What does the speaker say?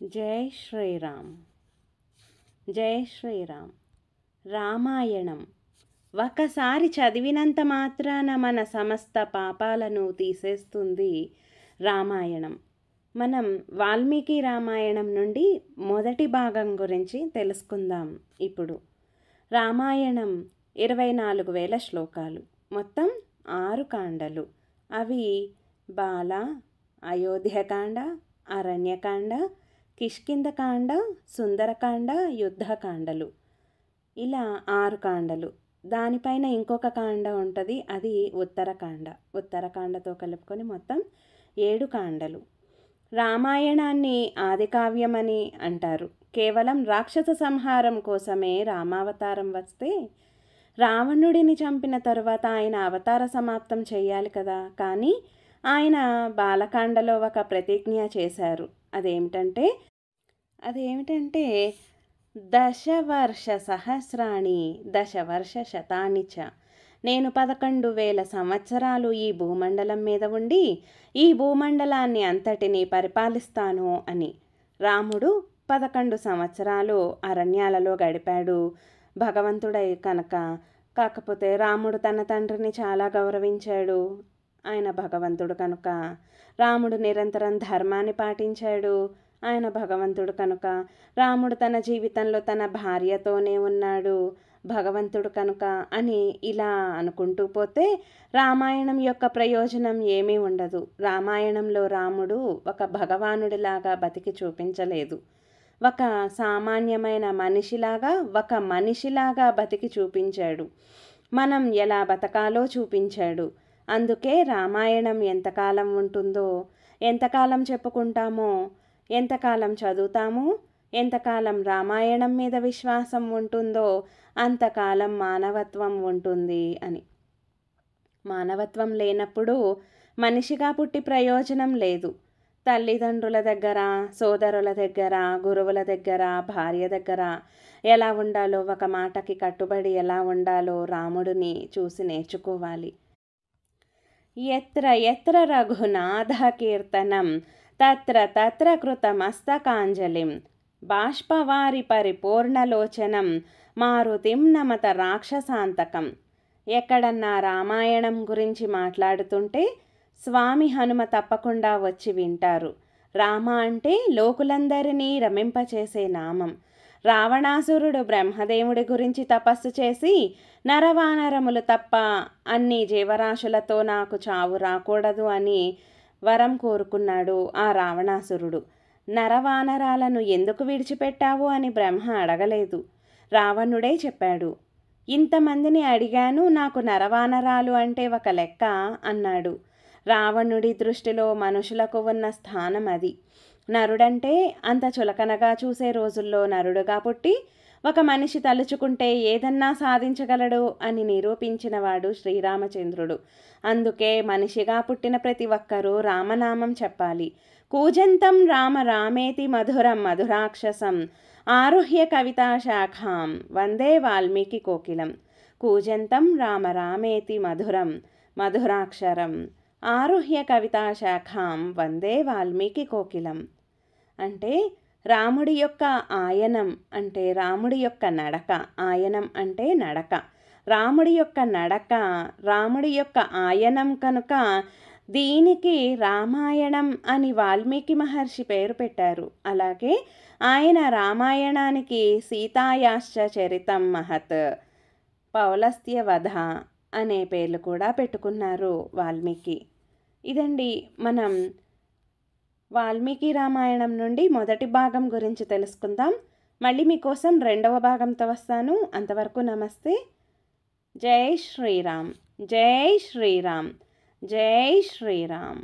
జై శ్రీరామ్. జై శ్రీరామ్. రామాయణం ఒకసారి చదివినంత మాత్రాన మన సమస్త పాపాలను తీసేస్తుంది రామాయణం. మనం వాల్మీకి రామాయణం నుండి మొదటి భాగం గురించి తెలుసుకుందాం. ఇప్పుడు రామాయణం 24,000 శ్లోకాలు, మొత్తం 6 కాండలు. అవి బాల, అయోధ్యకాండ, అరణ్యకాండ, కిష్కింధకాండ, సుందరకాండ, యుద్ధకాండలు. ఇలా 6 కాండలు. దానిపైన ఇంకొక కాండ ఉంటుంది, అది ఉత్తరకాండ. ఉత్తరకాండతో కలుపుకొని మొత్తం 7 కాండలు. రామాయణాన్ని ఆదికావ్యమని అంటారు. కేవలం రాక్షస సంహారం కోసమే రామావతారం వస్తే, రావణుడిని చంపిన తరువాత ఆయన అవతార సమాప్తం చేయాలి కదా. కానీ ఆయన బాలకాండలో ఒక ప్రతిజ్ఞ చేశారు. అదేమిటంటే దశవర్ష సహస్రాణి దశవర్ష శతాని చ, నేను 11,000 సంవత్సరాలు ఈ భూమండలం మీద ఉండి ఈ భూమండలాన్ని అంతటినీ పరిపాలిస్తాను అని. రాముడు 11 సంవత్సరాలు అరణ్యాలలో గడిపాడు భగవంతుడై కనుక. కాకపోతే రాముడు తన తండ్రిని చాలా గౌరవించాడు, ఆయన భగవంతుడు కనుక. రాముడు నిరంతరం ధర్మాన్ని పాటించాడు, ఆయన భగవంతుడు కనుక. రాముడు తన జీవితంలో తన భార్యతోనే ఉన్నాడు, భగవంతుడు కనుక అని ఇలా అనుకుంటూ పోతే రామాయణం యొక్క ప్రయోజనం ఏమీ ఉండదు. రామాయణంలో రాముడు ఒక భగవానుడిలాగా బతికి చూపించలేదు, ఒక సామాన్యమైన మనిషిలాగా బతికి చూపించాడు. మనం ఎలా బతకాలో చూపించాడు. అందుకే రామాయణం ఎంతకాలం ఉంటుందో, ఎంతకాలం చెప్పుకుంటామో, ఎంతకాలం చదువుతామో, ఎంతకాలం రామాయణం మీద విశ్వాసం ఉంటుందో అంతకాలం మానవత్వం ఉంటుంది అని. మానవత్వం లేనప్పుడు మనిషిగా పుట్టి ప్రయోజనం లేదు. తల్లిదండ్రుల దగ్గర, సోదరుల దగ్గర, గురువుల దగ్గర, భార్య దగ్గర ఎలా ఉండాలో, ఒక మాటకి కట్టుబడి ఎలా ఉండాలో రాముడిని చూసి నేర్చుకోవాలి. ఎత్ర ఎత్ర రఘునాథ కీర్తనం తత్ర తత్ర కృతమస్తకాంజలిం బాష్పవారి పరిపూర్ణలోచనం మారుతిం నమత రాక్షసాంతకం. ఎక్కడన్నా రామాయణం గురించి మాట్లాడుతుంటే స్వామి హనుమ తప్పకుండా వచ్చి వింటారు. రామ అంటే లోకులందరినీ రమింపచేసే నామం. రావణాసురుడు బ్రహ్మదేవుడి గురించి తపస్సు చేసి నరవానరములు తప్ప అన్ని జీవరాశులతో నాకు చావు రాకూడదు అని వరం కోరుకున్నాడు ఆ రావణాసురుడు. నరవానరాలను ఎందుకు విడిచిపెట్టావు అని బ్రహ్మ అడగలేదు, రావణుడే చెప్పాడు. ఇంతమందిని అడిగాను, నాకు నరవానరాలు అంటే ఒక లెక్క అన్నాడు. రావణుడి దృష్టిలో మనుషులకు ఉన్న స్థానం అది. నరుడంటే అంత చులకనగా చూసే రోజుల్లో నరుడుగా పుట్టి ఒక మనిషి తలుచుకుంటే ఏదన్నా సాధించగలడు అని నిరూపించినవాడు శ్రీరామచంద్రుడు. అందుకే మనిషిగా పుట్టిన ప్రతి ఒక్కరూ రామనామం చెప్పాలి. కూజంతం రామ రామేతి మధురం మధురాక్షసం ఆరుహ్య కవితా శాఖాం వందే వాల్మీకి కోకిలం. కూజంతం రామ రామేతి మధురం మధురాక్షరం ఆరుహ్య కవితా శాఖాం వందే వాల్మీకి కోకిలం. అంటే రాముడి యొక్క ఆయనం అంటే రాముడి యొక్క నడక. ఆయనం అంటే నడక. రాముడి యొక్క నడక రాముడి యొక్క ఆయనం కనుక దీనికి రామాయణం అని వాల్మీకి మహర్షి పేరు పెట్టారు. అలాగే ఆయన రామాయణానికి సీతాయాశ్చ చరితం మహత్ పౌలస్త్య వధ అనే పేర్లు కూడా పెట్టుకున్నారు వాల్మీకి. ఇదండి మనం వాల్మీకి రామాయణం నుండి మొదటి భాగం గురించి తెలుసుకుందాం. మళ్ళీ మీకోసం 2వ భాగంతో వస్తాను. అంతవరకు నమస్తే. జై శ్రీరామ్. జై శ్రీరామ్. జై శ్రీరామ్.